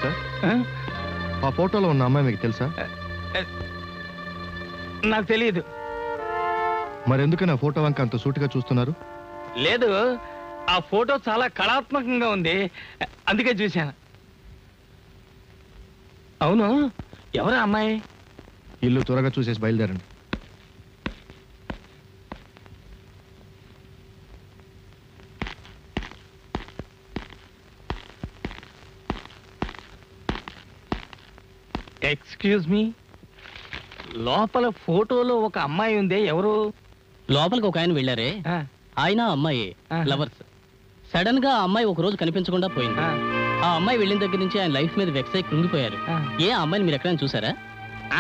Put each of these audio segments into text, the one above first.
Sir ఆ ఫోటోలో ఉన్న అమ్మాయి మీకు తెలుసా? నాకు తెలియదు. మరెందుకని ఆ ఫోటో వంక అంత సూటిగా చూస్తున్నారు? లేదు, ఆ ఫోటో చాలా కళాత్మకంగా ఉంది, అందుకే చూశాను. అవును, ఎవరా అమ్మాయి? ఇల్లు త్వరగా చూసేసి బయలుదేరండి. ఎక్స్క్యూజ్ మీ, లోపల ఫోటోలో ఒక అమ్మాయి ఉందే, ఎవరు? లోపలికి ఒక ఆయన వెళ్ళారే, ఆయన అమ్మాయి లవర్స్. సడన్ గా ఆ అమ్మాయి ఒక రోజు కనిపించకుండా పోయింది. ఆ అమ్మాయి వెళ్ళిన దగ్గర నుంచి ఆయన లైఫ్ మీద వెక్స్ అయి కృంగిపోయారు. ఏ అమ్మాయిని మీరు ఎక్కడైనా చూసారా?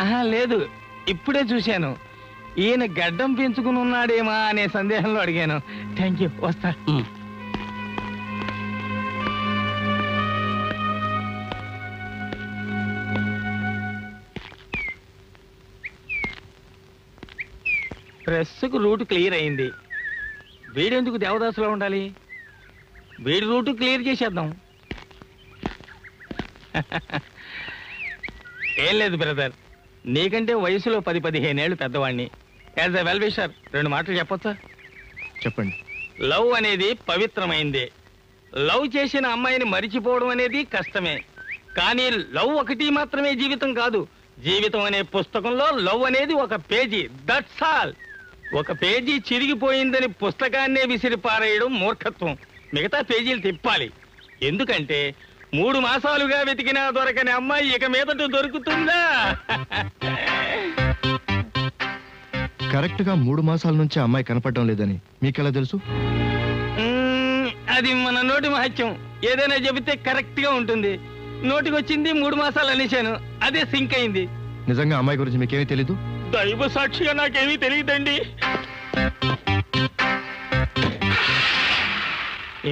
ఆహా లేదు, ఇప్పుడే చూశాను. ఈయన గడ్డం పెంచుకుని ఉన్నాడేమా అనే సందేహంలో అడిగాను. థ్యాంక్ యూ, వస్తా. ప్రెస్కు రూట్ క్లియర్ అయింది. వీడెందుకు దేవదాసులో ఉండాలి? వీడి రూటు క్లియర్ చేసేద్దాం. ఏం లేదు బ్రదర్, నీకంటే వయసులో 10-15 ఏళ్ళు పెద్దవాడిని. యాజ్ ఎ వెల్ విషర్ 2 మాటలు చెప్పొచ్చా? చెప్పండి. లవ్ అనేది పవిత్రమైంది. లవ్ చేసిన అమ్మాయిని మరిచిపోవడం అనేది కష్టమే. కానీ లవ్ ఒకటి మాత్రమే జీవితం కాదు. జీవితం అనే పుస్తకంలో లవ్ అనేది ఒక పేజీ, దట్స్ ఆల్. ఒక పేజీ చిరిగిపోయిందని పుస్తకాన్నే విసిరి పారేయడం మూర్ఖత్వం. మిగతా పేజీలు తిప్పాలి. ఎందుకంటే 3 మాసాలుగా వెతికినా దొరకని అమ్మాయి ఇక మీదట దొరుకుతుందా? కరెక్ట్ గా 3 మాసాల నుంచి అమ్మాయి కనపడడం లేదని మీకెలా తెలుసు? అది మన నోటి మహత్యం. ఏదైనా చెబితే కరెక్ట్ గా ఉంటుంది. నోటికి వచ్చింది 3 మాసాలు అనేశాను, అదే సింక్ అయింది. నిజంగా అమ్మాయి గురించి మీకేమీ తెలీదు? దైవ సాక్షిగా నాకేమీ తెలియదండి.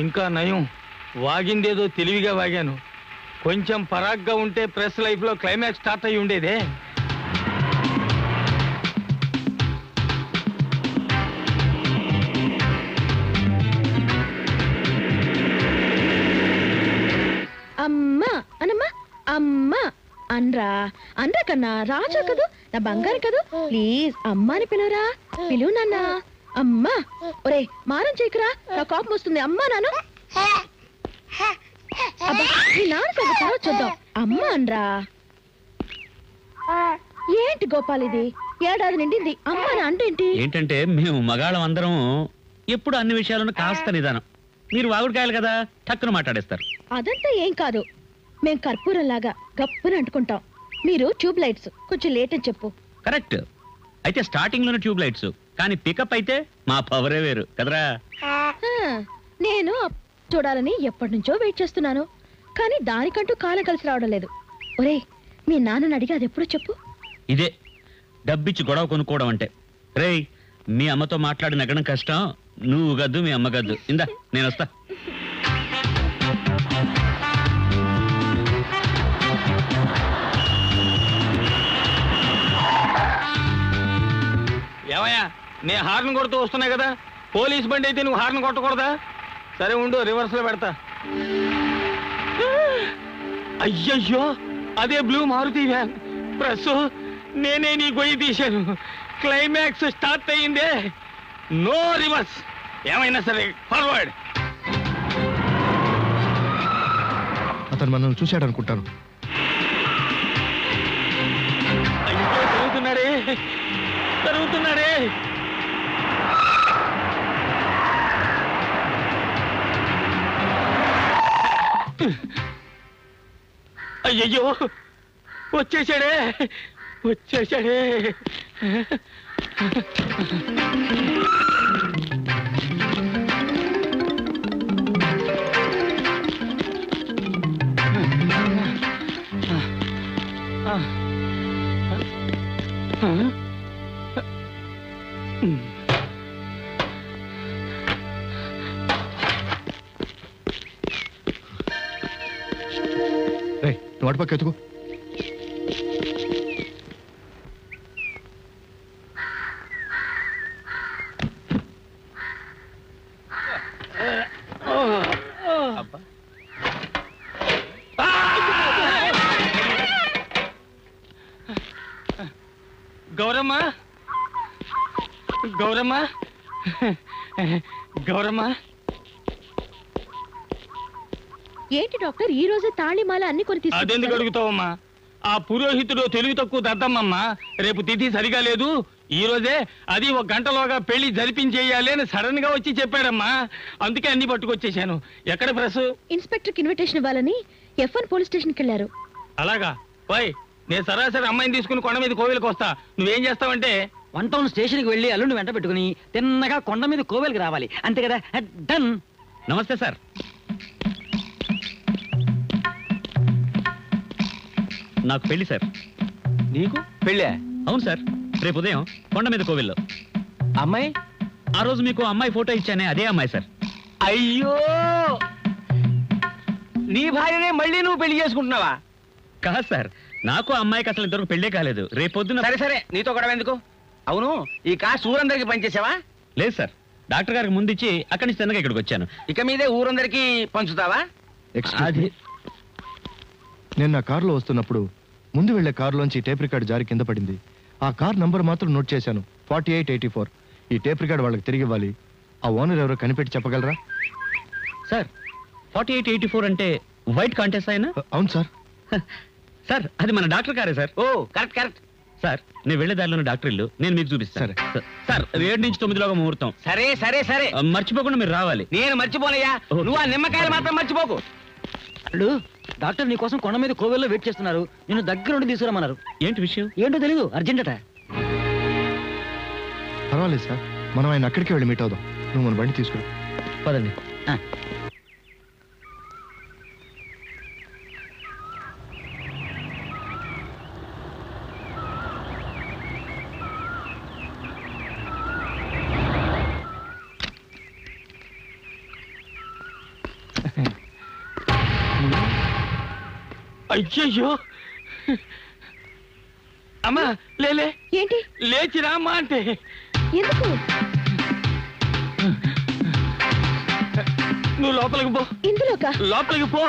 ఇంకా నయం, వాగిందేదో తెలివిగా వాగాను. కొంచెం పరాగ్గా ఉంటే ప్రెస్ లైఫ్ లో క్లైమాక్స్ స్టార్ట్ అయి ఉండేదే. అమ్మా అనమ్మా, అమ్మా అనరా అనరా కన్నా. రాజా కదూ, నా బంగారం కదూ, ప్లీజ్ అమ్మా అని పిలువరా. పిలువు నాన్న. అమ్మా. ఒరే మారం చేయకురా, నా కోపం వస్తుంది. అమ్మా నాన్న. నీ నాన్న తర్వాత చూద్దాం. అమ్మా అనరా. ఏంటి గోపాల్ ఇది? 7 ఏడాది నిండింది, అమ్మా నా అంటేంటి? ఏంటంటే మేము మగాళ్ళం అందరం ఎప్పుడు అన్ని విషయాలను కాస్త నిదానం. మీరు వాగుడుకాయలు కదా, టక్కున మాట్లాడేస్తారు. అదంతా ఏం కాదు, మేం కర్పూరంలాగా గప్పున అంటుకుంటాం. మీరు ట్యూబ్ లైట్స్, కొంచెం లేట్ అని చెప్పు. కరెక్ట్. అయితే స్టార్టింగ్ లోనే ట్యూబ్ లైట్స్, కానీ పికప్ అయితే మా పవరే వేరు కదరా. నేను చూడాలని ఎప్పటి నుంచో వెయిట్ చేస్తున్నాను, కానీ దానికంటూ కాలం కలిసి రావడం లేదు. ఒరే మీ నాన్నని అడిగి అది ఎప్పుడు చెప్పు. ఇదే డబ్బిచ్చి గొడవ కొనుక్కోవడం అంటే. రేయ్, మీ అమ్మతో మాట్లాడి నగ్గడం కష్టం. నువ్వు గద్దు, మీ అమ్మ గద్దు. ఇందా నేను వస్తా. ఏమయ్యా, నేను హార్న్ కొడుతూ వస్తున్నా కదా, పోలీస్ బండి అయితే నువ్వు హార్న్ కొట్టకూడదా? సరే ఉండు, రివర్స్ లో పెడతా. అయ్యయ్యో, అదే బ్లూ మారుతి వ్యాన్. ప్రెస్, నేనే నీ గొయ్యి తీశాను. క్లైమాక్స్ స్టార్ట్ అయ్యిందే, నో రివర్స్. ఏమైనా సరే ఫార్వర్డ్. అతను మనల్ని చూశాడు అనుకుంటాను. అయ్యో, తిరుగుతున్నాడే తిరుగుతున్నాడే. అయ్యయ్యో, వచ్చేసాడే వచ్చేసాడే. నువ్వు అటుపక్క ఎత్తుకో. గౌరమ్మ గౌరమ్మ గౌరమ్మ. ఏంటి డాక్టర్ ఈ రోజే తాళిమాల అన్ని కొని అదెందుకు తీసుకొచ్చారు? అడుగుతావమ్మా? ఆ పురోహితుడు తెలివి తక్కువ దద్దమ్మమ్మా. రేపు తిథి సరిగా లేదు, ఈ రోజే అది 1 గంటలోగా పెళ్లి జరిపించేయాలి అని సడన్ గా వచ్చి చెప్పాడమ్మా. అందుకే అన్ని పట్టుకొచ్చేసాను. ఎక్కడ ప్రెస్? ఇన్స్పెక్టర్ కి ఇన్విటేషన్ ఇవ్వాలని F1 పోలీస్ స్టేషన్ కి వెళ్ళారు. అలాగా? పోయ్, నేను సరాసరి అమ్మాయిని తీసుకుని కొండ మీద కోవిలకు వస్తా. నువ్వేం చేస్తావంటే 1 టౌన్ స్టేషన్కి వెళ్ళి అల్లుని వెంట పెట్టుకుని తిన్నగా కొండ మీద కోవెలకి రావాలి, అంతే కదా? డన్. నమస్తే సార్. నాకు పెళ్లి సార్. నీకు పెళ్ళా? అవును సార్, రేపు ఉదయం కొండ మీద కోవిల్లో. అమ్మాయి? ఆ రోజు మీకు అమ్మాయి ఫోటో ఇచ్చానే అదే అమ్మాయి సార్. అయ్యో, నీ భార్యనే మళ్ళీ నువ్వు పెళ్లి చేసుకుంటున్నావా? కాదు సార్, నాకు అమ్మాయికి అసలు ఇంతవరకు పెళ్ళే కాలేదు. రేపు పొద్దున. సరే సరే, నీతో గొడవ ఎందుకు? అవును, ఈ కాస్ట్ ఊరందరికి పనిచేసావా? లేదు సార్, డాక్టర్ గారికి ముందు ఇచ్చి అక్కడి నుంచి తిన్నగా ఇక్కడికి వచ్చాను. ఇక మీదే ఊరందరికి పంచుతావా? అది నేను నా కారులో వస్తున్నప్పుడు ముందు వెళ్లే కారులోంచి టేప్ రికార్డ్ జారి కింద పడింది. ఆ కార్ నంబర్ మాత్రం నోట్ చేశాను, 4884. ఈ టేప్ రికార్డ్ వాళ్ళకి తిరిగి ఇవ్వాలి. ఆ ఓనర్ ఎవరో కనిపెట్టి చెప్పగలరా? సార్, 4884 అంటే వైట్ కాంటెస్ట్ అయినా? అవును సార్. సార్, అది మన డాక్టర్ కారే సార్. ఓ కరెక్ట్ కరెక్ట్. సార్, నేను వెళ్లే దారిలో డాక్టర్ ఇల్లు, నేను మీకు చూపిస్తాను. సరే. సార్, 7 నుంచి 9 ముహూర్తం. సరే సరే సరే, మర్చిపోకుండా మీరు రావాలి. నేను మర్చిపోనయ్యా, ఓకే. నువ్వు ఆ నిమ్మకాయలు మాత్రం మర్చిపోకు. అల్లు, డాక్టర్ నీ కోసం కొండ మీద కోవెల్లో వెయిట్ చేస్తున్నారు. నిన్ను దగ్గర నుండి తీసుకురమ్మన్నారు. ఏంటి విషయం? ఏంటో తెలీదు, అర్జెంట్ అట. పర్వాలేదు సార్, మనం ఆయన అక్కడికి వెళ్ళి మీట్ అవుదాం. నువ్వు మన బండి తీసుకురా. పదండి. అయ్యయ్యో అమ్మా, లేలే, ఏంటి? లేచిరా అమ్మా అంటే. ఎందుకు? నువ్వు లోపలికి పో. ఇందులోకా? లోపలికి పో.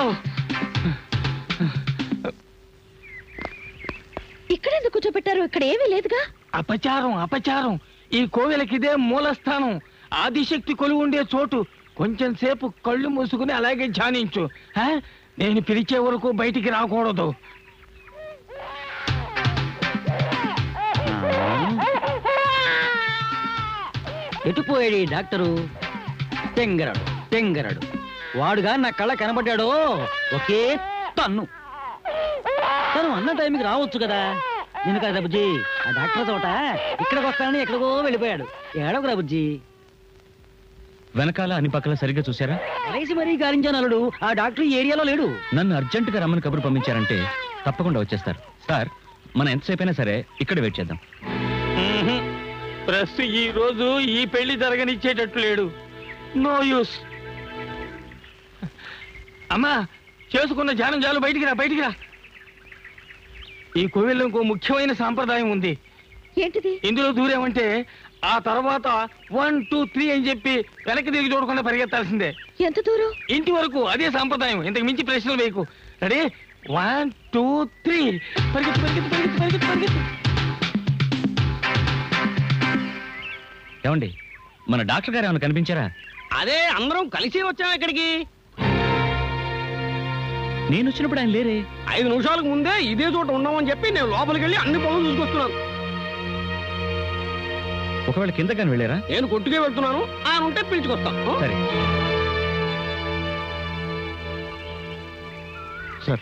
ఇక్కడ ఎందుకు కూర్చోబెట్టారు? ఇక్కడ ఏమీ లేదుగా. అపచారం అపచారం. ఈ కోవెలకిదే మూలస్థానం, ఆదిశక్తి కొలువు ఉండే చోటు. కొంచెం సేపు కళ్ళు మూసుకుని అలాగే ధ్యానించు. నేను పిలిచే వరకు బయటికి రాకూడదు. ఎటుపోయాడు ఈ డాక్టరు? తెంగరాడు తెంగరాడు. వాడుగా నా కళ్ళ కనబడ్డాడో ఒకే తన్ను. తను అన్న టైంకి రావచ్చు కదా. నేను కదా బుజ్జి, ఆ డాక్టర్ తోట ఇక్కడికి వస్తానని ఎక్కడికో వెళ్ళిపోయాడు. ఏడవకురా బుజ్జి. వెనకాల అన్ని పక్కల సరిగ్గా చూసారా? కలిసి మరీ గాలించాను అల్లుడు. ఆ డాక్టర్ ఈ ఏరియాలో లేడు. నన్ను అర్జెంటుగా రమ్మని కబురు పంపించారంటే తప్పకుండా వచ్చేస్తారు. సార్, మనం ఎంతసేపు అయినా సరే ఇక్కడ వెయిట్ చేద్దాం. ప్రెస్ ఈ రోజు ఈ పెళ్లి జరగనిచ్చేటట్టు లేడు. No use. అమ్మా, చేసుకున్న ధ్యానం చాలు, బయటికి రా బయటికి రా. ఈ కోవిల్లో ఇంకో ముఖ్యమైన సాంప్రదాయం ఉంది. ఏంటిది? ఇందులో దూరేమంటే ఆ తర్వాత 1 2 3 అని చెప్పి వెనక్కి తిరిగి చూడకుండా పరిగెత్తాల్సిందే. ఎంత దూరం? ఇంటి వరకు. అదే సాంప్రదాయం. ఇంతకు మించి ప్రశ్నలు వేయకు. రెడీ? 1 2 3. పరిగెత్తు పరిగెత్తు పరిగెత్తు పరిగెత్తు పరిగెత్తు. ఏమండి, మన డాక్టర్ గారు ఏమైనా కనిపించారా? అదే అందరం కలిసి వచ్చాం ఇక్కడికి. నేను వచ్చినప్పుడు ఆయన లేరే. 5 నిమిషాలకు ముందే ఇదే చోట ఉన్నామని చెప్పి నేను లోపలికి వెళ్ళి అన్ని పనులు చూసుకొస్తున్నాను. ఒకవేళ కిందకని వెళ్ళారా? నేను కొట్టుకే వెళ్తున్నాను, ఆయన ఉంటే పిలుచుకొస్తాం. సరే సార్,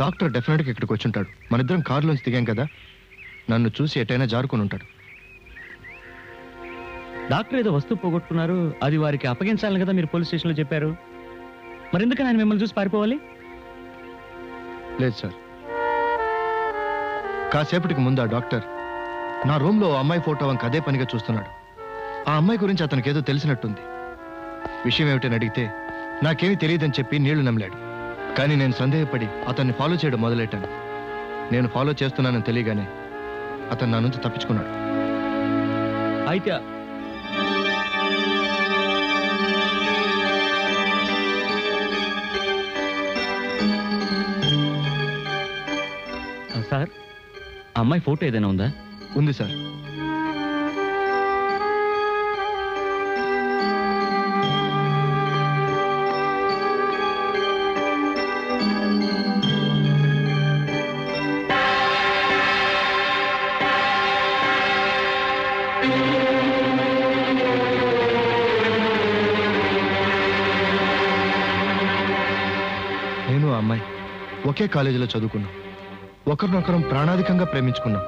డాక్టర్ డెఫినెట్గా ఇక్కడికి వచ్చి ఉంటాడు. మనిద్దరం కారులోంచి దిగాం కదా, నన్ను చూసి ఎటైనా జారుకుని ఉంటాడు. డాక్టర్ ఏదో వస్తువు పోగొట్టుకున్నారు, అది వారికి అప్పగించాలని కదా మీరు పోలీస్ స్టేషన్లో చెప్పారు. మరి ఎందుకని ఆయన మిమ్మల్ని చూసి పారిపోవాలి? లేదు సార్, కాసేపటికి ముందు ఆ డాక్టర్ నా రూమ్లో అమ్మాయి ఫోటో వంక అదే పనిగా చూస్తున్నాడు. ఆ అమ్మాయి గురించి అతనికి ఏదో తెలిసినట్టుంది. విషయం ఏమిటని అడిగితే నాకేమీ తెలియదని చెప్పి నీళ్లు నమ్మలాడు. కానీ నేను సందేహపడి అతన్ని ఫాలో చేయడం మొదలెట్టాను. నేను ఫాలో చేస్తున్నానని తెలియగానే అతను నా నుంచి తప్పించుకున్నాడు. అయితే సార్, అమ్మాయి ఫోటో ఏదైనా ఉందా? ఉంది సార్. నేను ఆ అమ్మాయి ఒకే కాలేజీలో చదువుకున్నాం. ఒకరినొకరం ప్రాణాధికంగా ప్రేమించుకున్నాం.